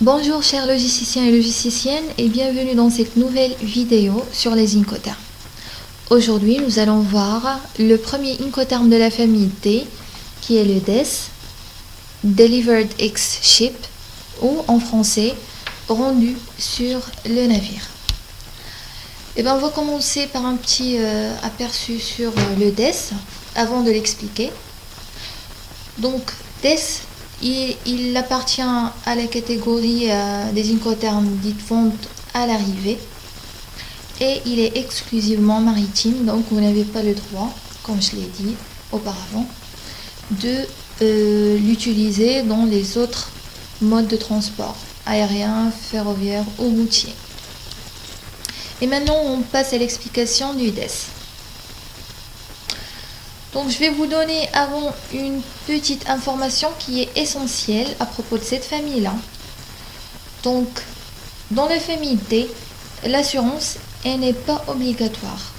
Bonjour chers logisticiens et logisticiennes et bienvenue dans cette nouvelle vidéo sur les Incoterms. Aujourd'hui nous allons voir le premier Incoterm de la famille D qui est le DES, Delivered X Ship, ou en français rendu sur le navire. On va commencer par un petit aperçu sur le DES avant de l'expliquer. Donc DES, il appartient à la catégorie des Incoterms dites vente à l'arrivée et il est exclusivement maritime, donc vous n'avez pas le droit, comme je l'ai dit auparavant, de l'utiliser dans les autres modes de transport, aérien, ferroviaire ou routier. Et maintenant on passe à l'explication du DES. Donc je vais vous donner avant une petite information qui est essentielle à propos de cette famille-là. Donc dans la famille D, l'assurance n'est pas obligatoire.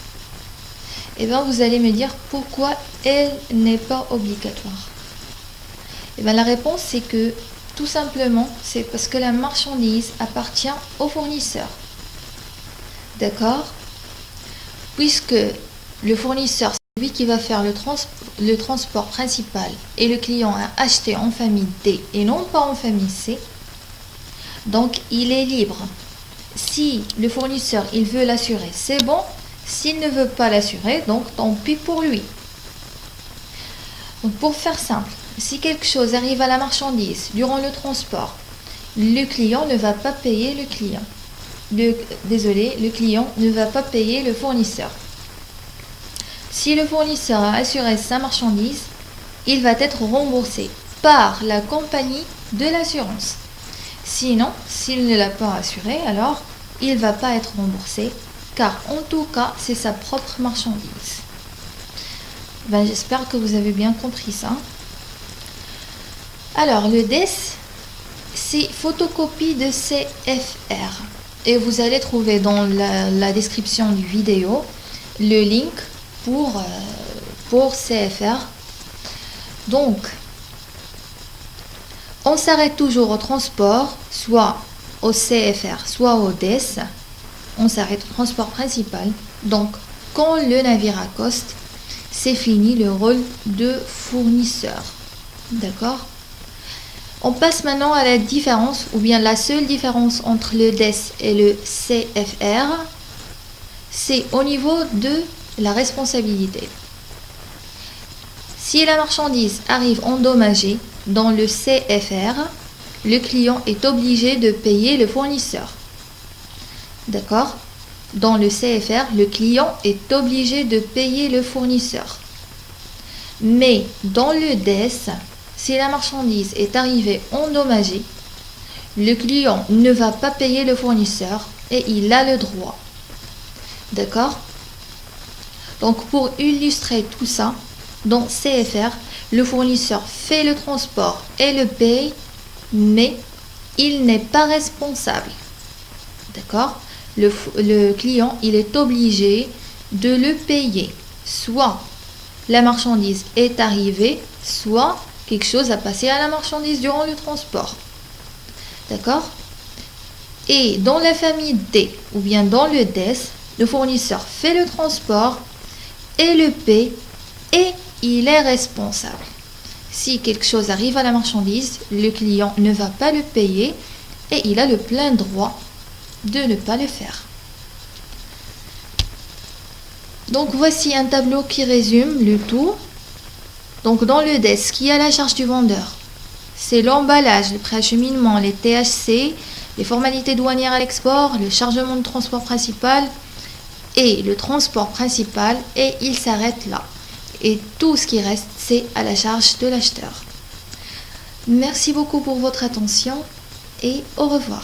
Et bien vous allez me dire pourquoi elle n'est pas obligatoire. Et bien la réponse c'est que tout simplement c'est parce que la marchandise appartient au fournisseur. D'accord? Puisque le fournisseur, c'est lui qui va faire le transport principal et le client a acheté en famille D et non pas en famille C, donc il est libre. Si le fournisseur il veut l'assurer, c'est bon. S'il ne veut pas l'assurer, donc tant pis pour lui. Donc pour faire simple, si quelque chose arrive à la marchandise durant le transport, le client ne va pas payer le client. Le client ne va pas payer le fournisseur. Si le fournisseur a assuré sa marchandise, il va être remboursé par la compagnie de l'assurance. Sinon, s'il ne l'a pas assuré, alors il ne va pas être remboursé, car en tout cas, c'est sa propre marchandise. J'espère que vous avez bien compris ça. Alors, le DES, c'est photocopie de CFR. Et vous allez trouver dans la description du vidéo le link pour CFR. Donc, on s'arrête toujours au transport, soit au CFR, soit au DES. On s'arrête au transport principal. Donc, quand le navire accoste, c'est fini le rôle de fournisseur. D'accord ? On passe maintenant à la différence, ou bien la seule différence entre le DES et le CFR, c'est au niveau de la responsabilité. Si la marchandise arrive endommagée dans le CFR, le client est obligé de payer le fournisseur. D'accord ? Dans le CFR, le client est obligé de payer le fournisseur. Mais dans le DES, si la marchandise est arrivée endommagée, le client ne va pas payer le fournisseur et il a le droit. D'accord? Donc pour illustrer tout ça, dans CFR, le fournisseur fait le transport et le paye, mais il n'est pas responsable. D'accord? Le client, il est obligé de le payer. Soit la marchandise est arrivée, soit quelque chose a passé à la marchandise durant le transport. D'accord? Et dans la famille D, ou bien dans le DES, le fournisseur fait le transport et le paie et il est responsable. Si quelque chose arrive à la marchandise, le client ne va pas le payer et il a le plein droit de ne pas le faire. Donc voici un tableau qui résume le tout. Donc dans le DES, qui est à la charge du vendeur, c'est l'emballage, le préacheminement, les THC, les formalités douanières à l'export, le chargement de transport principal et le transport principal, et il s'arrête là. Et tout ce qui reste, c'est à la charge de l'acheteur. Merci beaucoup pour votre attention et au revoir.